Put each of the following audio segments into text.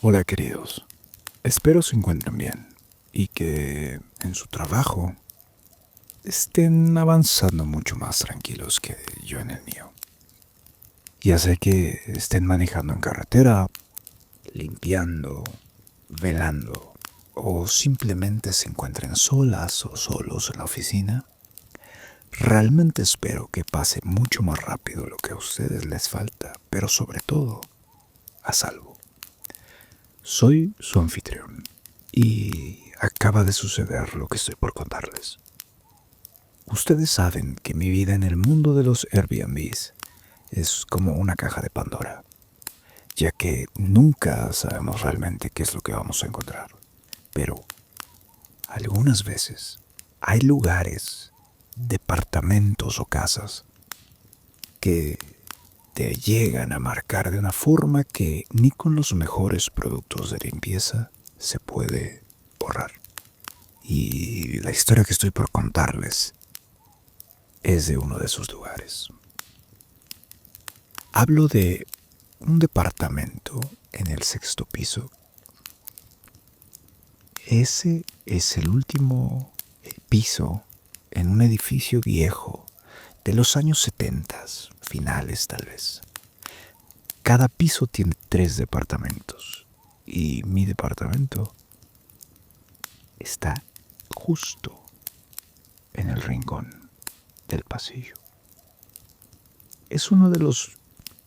Hola queridos, espero se encuentren bien y que en su trabajo estén avanzando mucho más tranquilos que yo en el mío. Ya sé que estén manejando en carretera, limpiando, velando o simplemente se encuentren solas o solos en la oficina. Realmente espero que pase mucho más rápido lo que a ustedes les falta, pero sobre todo a salvo. Soy su anfitrión y acaba de suceder lo que estoy por contarles. Ustedes saben que mi vida en el mundo de los Airbnbs es como una caja de Pandora, ya que nunca sabemos realmente qué es lo que vamos a encontrar. Pero algunas veces hay lugares, departamentos o casas que te llegan a marcar de una forma que ni con los mejores productos de limpieza se puede borrar. Y la historia que estoy por contarles es de uno de esos lugares. Hablo de un departamento en el sexto piso. Ese es el último piso en un edificio viejo de los años 70, finales tal vez. Cada piso tiene 3 departamentos y mi departamento está justo en el rincón del pasillo. Es uno de los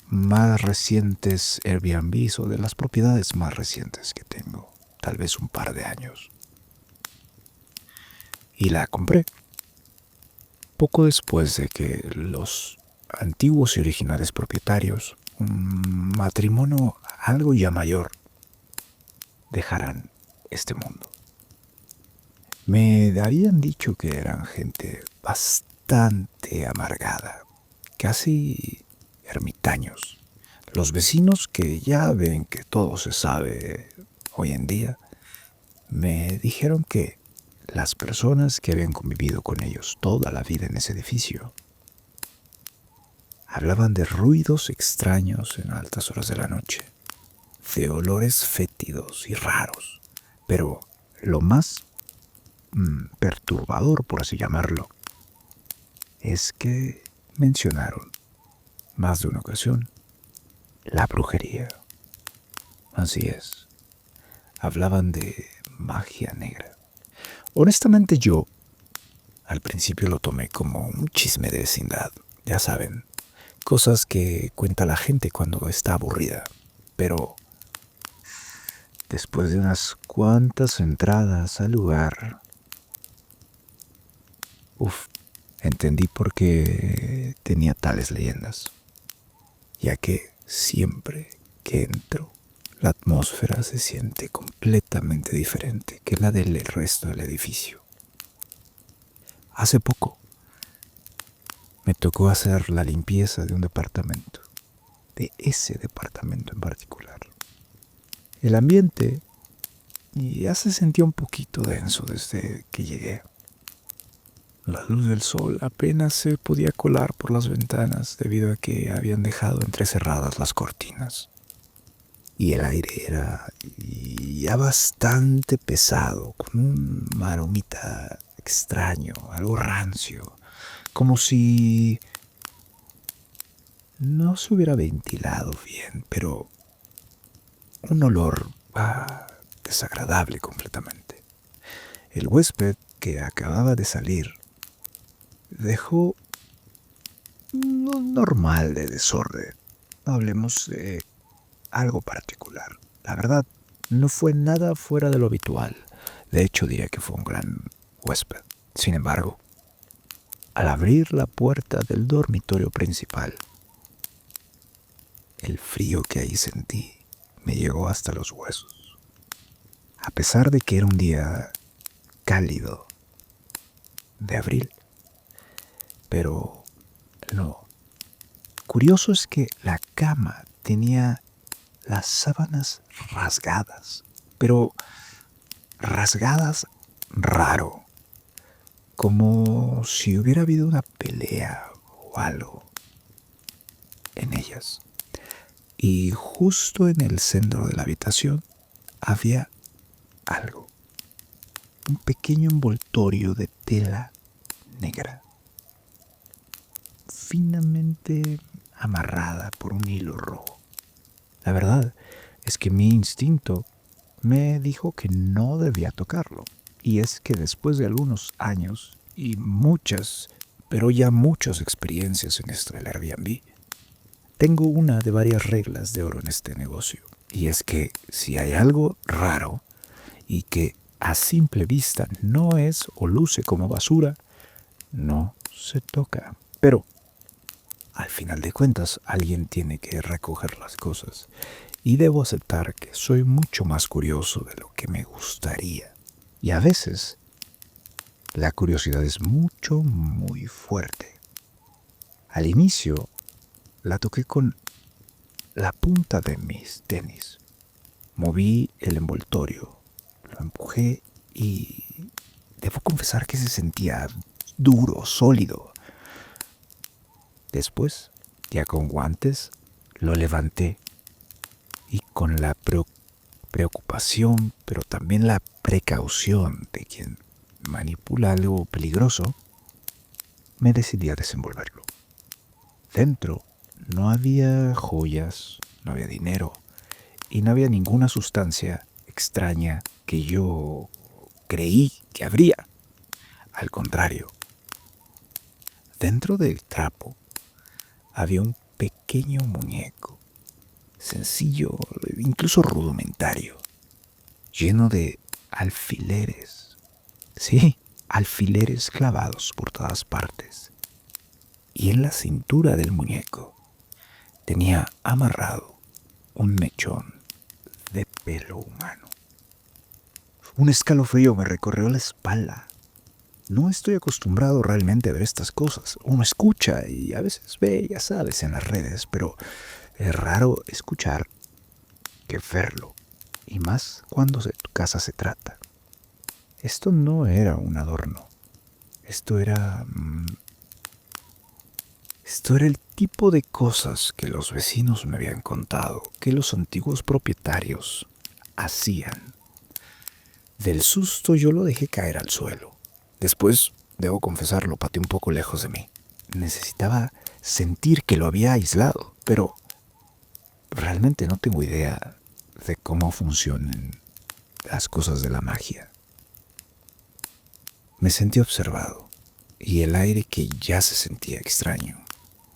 más recientes Airbnbs o de las propiedades más recientes que tengo, tal vez un par de años. Y la compré poco después de que los antiguos y originales propietarios, un matrimonio algo ya mayor, dejaran este mundo. Me habían dicho que eran gente bastante amargada, casi ermitaños. Los vecinos que ya ven que todo se sabe hoy en día, me dijeron que las personas que habían convivido con ellos toda la vida en ese edificio hablaban de ruidos extraños en altas horas de la noche, de olores fétidos y raros, pero lo más perturbador, por así llamarlo, es que mencionaron más de una ocasión la brujería. Así es, hablaban de magia negra. Honestamente yo al principio lo tomé como un chisme de vecindad, ya saben, cosas que cuenta la gente cuando está aburrida. Pero después de unas cuantas entradas al lugar, entendí por qué tenía tales leyendas, ya que siempre que entro, la atmósfera se siente completamente diferente que la del resto del edificio. Hace poco me tocó hacer la limpieza de un departamento, de ese departamento en particular. El ambiente ya se sentía un poquito denso desde que llegué. La luz del sol apenas se podía colar por las ventanas debido a que habían dejado entrecerradas las cortinas. Y el aire era ya bastante pesado, con un aromita extraño, algo rancio, como si no se hubiera ventilado bien, pero un olor desagradable completamente. El huésped que acababa de salir dejó un normal de desorden. No hablemos de algo particular. La verdad, no fue nada fuera de lo habitual. De hecho, diría que fue un gran huésped. Sin embargo, al abrir la puerta del dormitorio principal, el frío que ahí sentí me llegó hasta los huesos. A pesar de que era un día cálido de abril, pero lo curioso es que la cama tenía las sábanas rasgadas, pero rasgadas raro, como si hubiera habido una pelea o algo en ellas. Y justo en el centro de la habitación había algo, un pequeño envoltorio de tela negra, finamente amarrada por un hilo rojo. La verdad es que mi instinto me dijo que no debía tocarlo. Y es que después de algunos años y muchas, pero ya muchas experiencias en esto del Airbnb, tengo una de varias reglas de oro en este negocio. Y es que si hay algo raro y que a simple vista no es o luce como basura, no se toca. Pero al final de cuentas, alguien tiene que recoger las cosas. Y debo aceptar que soy mucho más curioso de lo que me gustaría. Y a veces, la curiosidad es muy fuerte. Al inicio, la toqué con la punta de mis tenis. Moví el envoltorio, lo empujé y debo confesar que se sentía duro, sólido. Después, ya con guantes, lo levanté y con la preocupación, pero también la precaución de quien manipula algo peligroso, me decidí a desenvolverlo. Dentro no había joyas, no había dinero y no había ninguna sustancia extraña que yo creí que habría. Al contrario, dentro del trapo había un pequeño muñeco, sencillo, incluso rudimentario, lleno de alfileres. Sí, alfileres clavados por todas partes. Y en la cintura del muñeco tenía amarrado un mechón de pelo humano. Un escalofrío me recorrió la espalda. No estoy acostumbrado realmente a ver estas cosas. Uno escucha y a veces ve, ya sabes, en las redes, pero es raro escuchar que verlo. Y más cuando de tu casa se trata. Esto no era un adorno. Esto era el tipo de cosas que los vecinos me habían contado, que los antiguos propietarios hacían. Del susto yo lo dejé caer al suelo. Después, debo confesar, lo pateé un poco lejos de mí. Necesitaba sentir que lo había aislado, pero realmente no tengo idea de cómo funcionan las cosas de la magia. Me sentí observado y el aire que ya se sentía extraño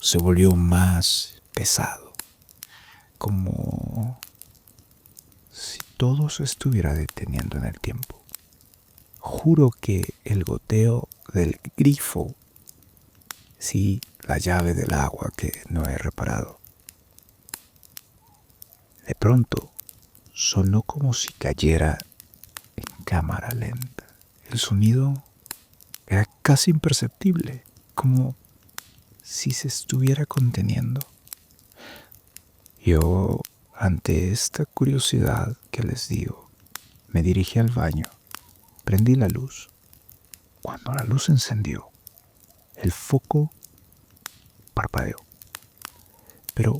se volvió más pesado, como si todo se estuviera deteniendo en el tiempo. Juro que el goteo del grifo, sí, la llave del agua que no he reparado, de pronto sonó como si cayera en cámara lenta. El sonido era casi imperceptible, como si se estuviera conteniendo. Yo, ante esta curiosidad que les digo, me dirigí al baño, prendí la luz. Cuando la luz se encendió, el foco parpadeó. Pero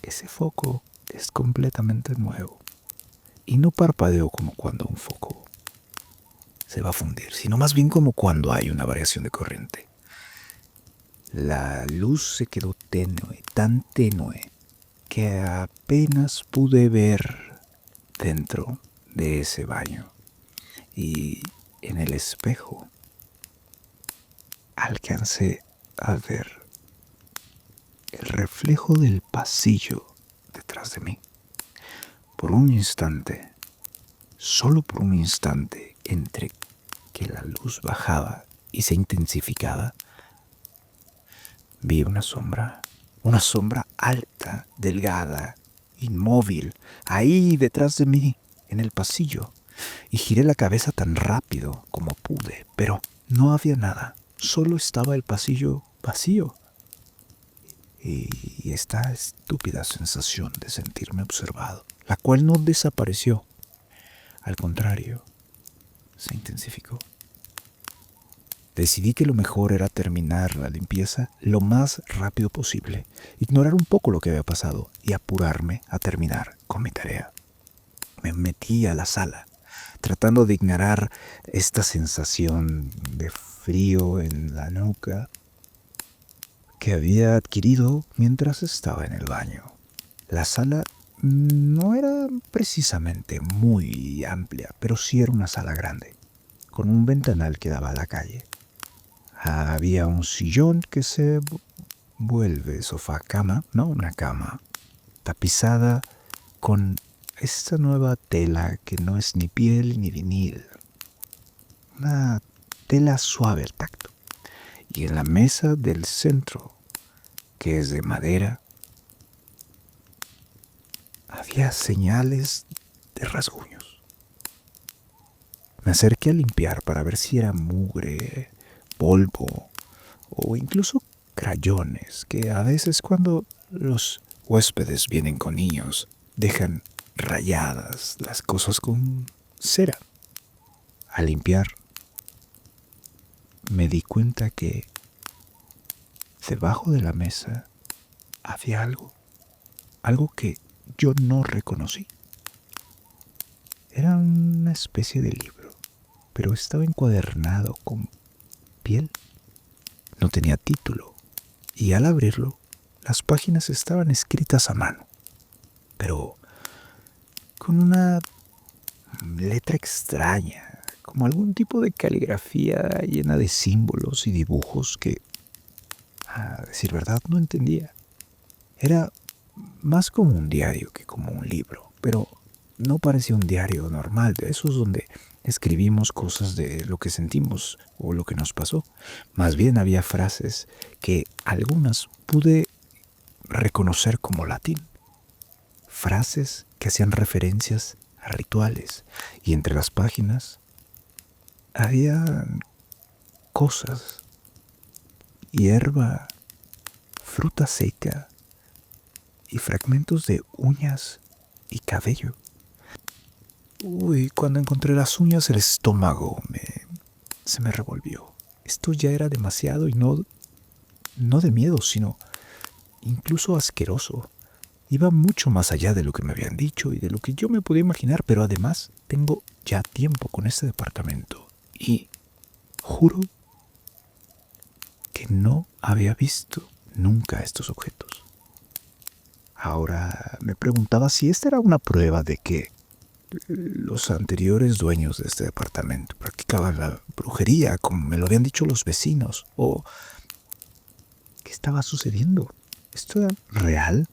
ese foco es completamente nuevo y no parpadeó como cuando un foco se va a fundir, sino más bien como cuando hay una variación de corriente. La luz se quedó tenue, tan tenue, que apenas pude ver dentro de ese baño. Y en el espejo alcancé a ver el reflejo del pasillo detrás de mí. Por un instante, solo por un instante, entre que la luz bajaba y se intensificaba, vi una sombra alta, delgada, inmóvil, ahí detrás de mí, en el pasillo, y giré la cabeza tan rápido como pude, pero no había nada, solo estaba el pasillo vacío. Y esta estúpida sensación de sentirme observado, la cual no desapareció, al contrario, se intensificó. Decidí que lo mejor era terminar la limpieza lo más rápido posible, ignorar un poco lo que había pasado y apurarme a terminar con mi tarea. Me metí a la sala, tratando de ignorar esta sensación de frío en la nuca que había adquirido mientras estaba en el baño. La sala no era precisamente muy amplia, pero sí era una sala grande, con un ventanal que daba a la calle. Había un sillón que se vuelve sofá-cama, no una cama, tapizada con esta nueva tela que no es ni piel ni vinil. Una tela suave al tacto. Y en la mesa del centro, que es de madera, había señales de rasguños. Me acerqué a limpiar para ver si era mugre, polvo o incluso crayones, que a veces cuando los huéspedes vienen con niños dejan rayadas las cosas con cera. Al limpiar, me di cuenta que debajo de la mesa había algo que yo no reconocí. Era una especie de libro, pero estaba encuadernado con piel. No tenía título, y al abrirlo, las páginas estaban escritas a mano, pero con una letra extraña, como algún tipo de caligrafía llena de símbolos y dibujos que, a decir verdad, no entendía. Era más como un diario que como un libro, pero no parecía un diario normal, de esos donde escribimos cosas de lo que sentimos o lo que nos pasó. Más bien había frases que algunas pude reconocer como latín. Frases que hacían referencias a rituales, y entre las páginas había cosas, hierba, fruta seca y fragmentos de uñas y cabello. Cuando encontré las uñas el estómago se me revolvió. Esto ya era demasiado y no de miedo, sino incluso asqueroso. Iba mucho más allá de lo que me habían dicho y de lo que yo me podía imaginar, pero además tengo ya tiempo con este departamento y juro que no había visto nunca estos objetos. Ahora me preguntaba si esta era una prueba de que los anteriores dueños de este departamento practicaban la brujería, como me lo habían dicho los vecinos, o ¿qué estaba sucediendo? ¿Esto era real?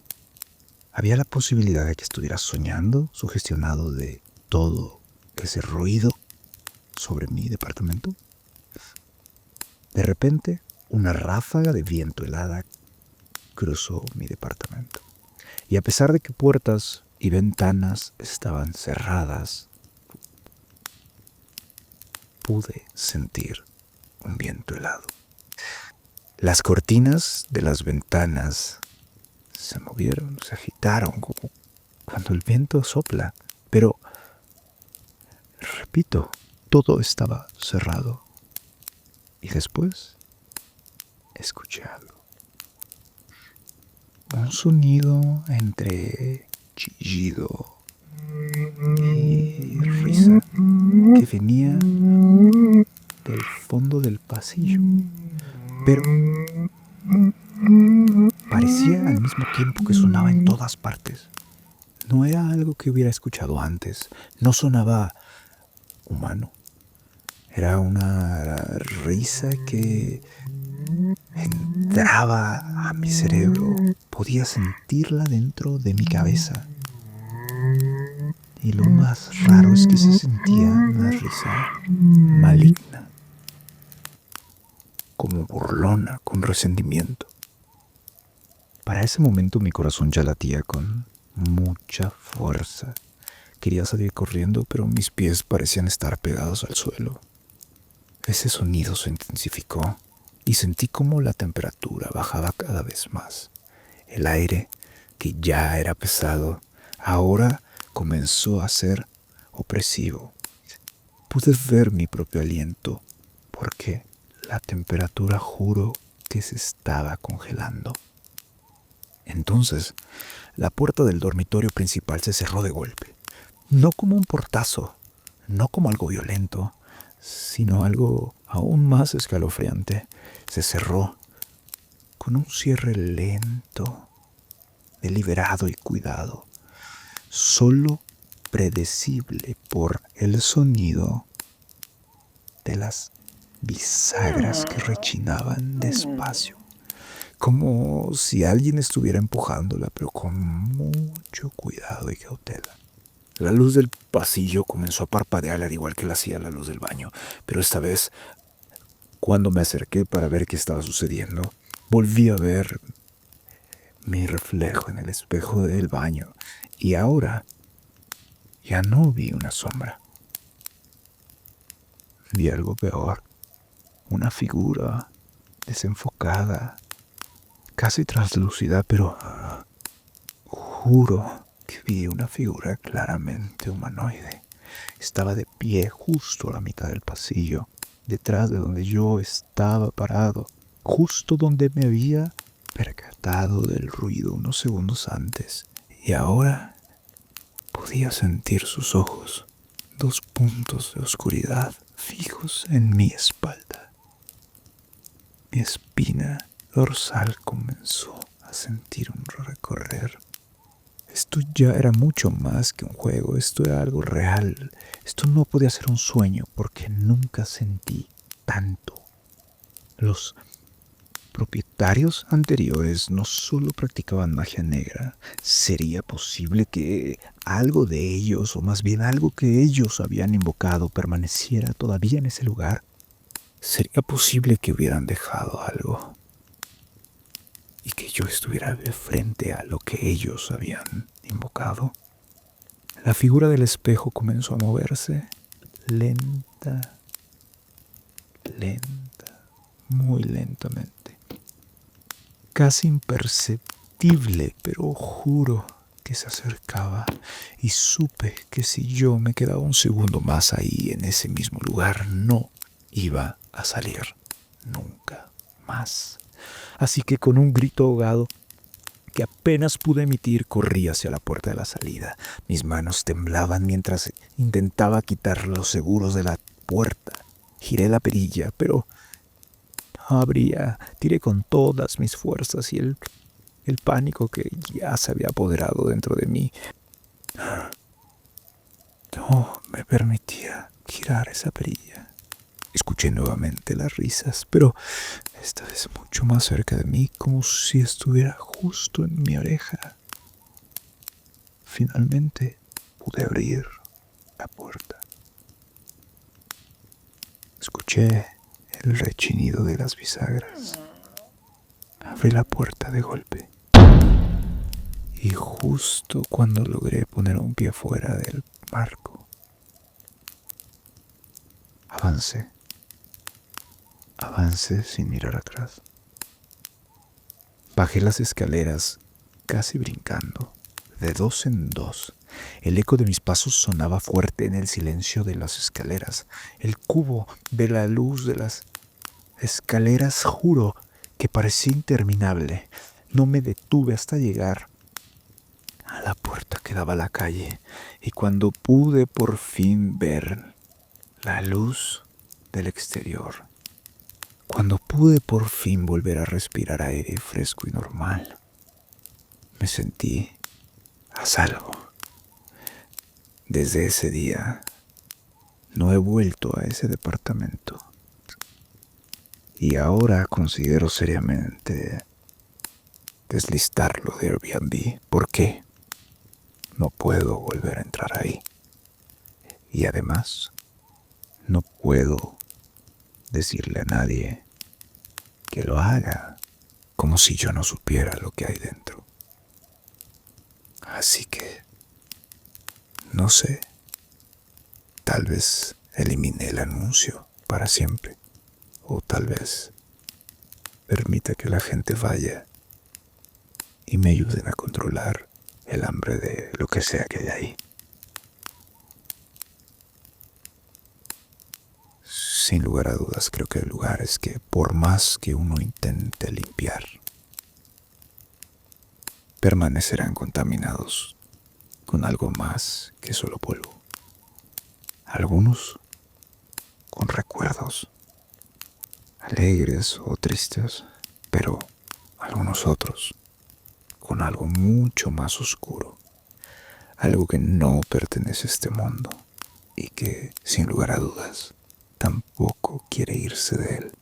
¿Había la posibilidad de que estuviera soñando, sugestionado de todo ese ruido sobre mi departamento? De repente, una ráfaga de viento helada cruzó mi departamento. Y a pesar de que puertas y ventanas estaban cerradas, pude sentir un viento helado. Las cortinas de las ventanas se movieron, se agitaron como cuando el viento sopla, pero, repito, todo estaba cerrado. Y después escuché algo. Un sonido entre chillido y risa que venía del fondo del pasillo, pero parecía al mismo tiempo que sonaba en todas partes. No era algo que hubiera escuchado antes, no sonaba humano. Era una risa que entraba a mi cerebro. Podía sentirla dentro de mi cabeza. Y lo más raro es que se sentía una risa maligna, como burlona, con resentimiento. Para ese momento mi corazón ya latía con mucha fuerza. Quería salir corriendo, pero mis pies parecían estar pegados al suelo. Ese sonido se intensificó y sentí como la temperatura bajaba cada vez más. El aire, que ya era pesado, ahora comenzó a ser opresivo. Pude ver mi propio aliento, porque la temperatura juro que se estaba congelando. Entonces, la puerta del dormitorio principal se cerró de golpe. No como un portazo, no como algo violento, sino algo aún más escalofriante. Se cerró con un cierre lento, deliberado y cuidado, solo predecible por el sonido de las bisagras que rechinaban despacio, como si alguien estuviera empujándola, pero con mucho cuidado y cautela. La luz del pasillo comenzó a parpadear al igual que la hacía la luz del baño, pero esta vez, cuando me acerqué para ver qué estaba sucediendo, volví a ver mi reflejo en el espejo del baño y ahora ya no vi una sombra. Vi algo peor, una figura desenfocada, casi translúcida, pero juro que vi una figura claramente humanoide. Estaba de pie justo a la mitad del pasillo, detrás de donde yo estaba parado, justo donde me había percatado del ruido unos segundos antes. Y ahora podía sentir sus ojos, dos puntos de oscuridad fijos en mi espalda. Mi espina dorsal comenzó a sentir un recorrer. Esto ya era mucho más que un juego, esto era algo real. Esto no podía ser un sueño porque nunca sentí tanto. Los propietarios anteriores no solo practicaban magia negra, sería posible que algo de ellos, o más bien algo que ellos habían invocado, permaneciera todavía en ese lugar. Sería posible que hubieran dejado algo y que yo estuviera de frente a lo que ellos habían invocado. La figura del espejo comenzó a moverse lenta, muy lentamente. Casi imperceptible, pero juro que se acercaba y supe que si yo me quedaba un segundo más ahí en ese mismo lugar no iba a salir nunca más. Así que con un grito ahogado que apenas pude emitir, corrí hacia la puerta de la salida. Mis manos temblaban mientras intentaba quitar los seguros de la puerta. Giré la perilla, pero no abría. Tiré con todas mis fuerzas y el pánico que ya se había apoderado dentro de mí no me permitía girar esa perilla. Escuché nuevamente las risas, pero esta vez mucho más cerca de mí, como si estuviera justo en mi oreja. Finalmente pude abrir la puerta. Escuché el rechinido de las bisagras. Abrí la puerta de golpe. Y justo cuando logré poner un pie fuera del marco, avancé sin mirar atrás. Bajé las escaleras casi brincando, de dos en dos. El eco de mis pasos sonaba fuerte en el silencio de las escaleras. El cubo de la luz de las escaleras, juro que parecía interminable. No me detuve hasta llegar a la puerta que daba a la calle, y cuando pude por fin ver la luz del exterior, cuando pude por fin volver a respirar aire fresco y normal, me sentí a salvo. Desde ese día no he vuelto a ese departamento y ahora considero seriamente deslistarlo de Airbnb. ¿Por qué? No puedo volver a entrar ahí. Y además, no puedo decirle a nadie que lo haga, como si yo no supiera lo que hay dentro. Así que, no sé, tal vez elimine el anuncio para siempre, o tal vez permita que la gente vaya y me ayuden a controlar el hambre de lo que sea que haya ahí. Sin lugar a dudas, creo que hay lugares que, por más que uno intente limpiar, permanecerán contaminados con algo más que solo polvo. Algunos con recuerdos, alegres o tristes, pero algunos otros con algo mucho más oscuro, algo que no pertenece a este mundo y que, sin lugar a dudas, tampoco quiere irse de él.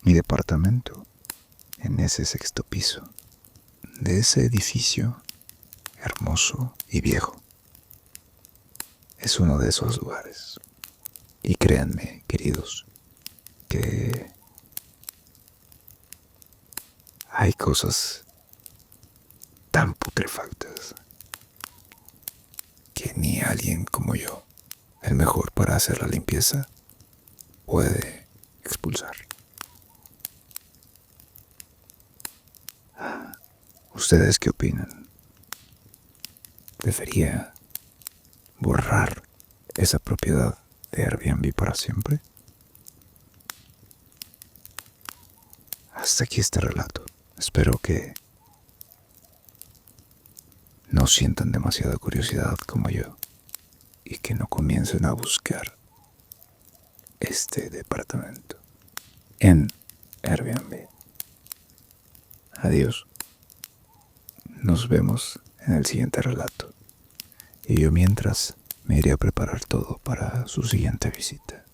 Mi departamento, en ese sexto piso de ese edificio hermoso y viejo, es uno de esos lugares. Y créanme, queridos, que hay cosas tan putrefactas que ni alguien como yo, el mejor para hacer la limpieza, puede expulsar. ¿Ustedes qué opinan? ¿Debería borrar esa propiedad de Airbnb para siempre? Hasta aquí este relato. Espero que no sientan demasiada curiosidad como yo y que no comiencen a buscar este departamento en Airbnb. Adiós. Nos vemos en el siguiente relato. Y yo mientras me iré a preparar todo para su siguiente visita.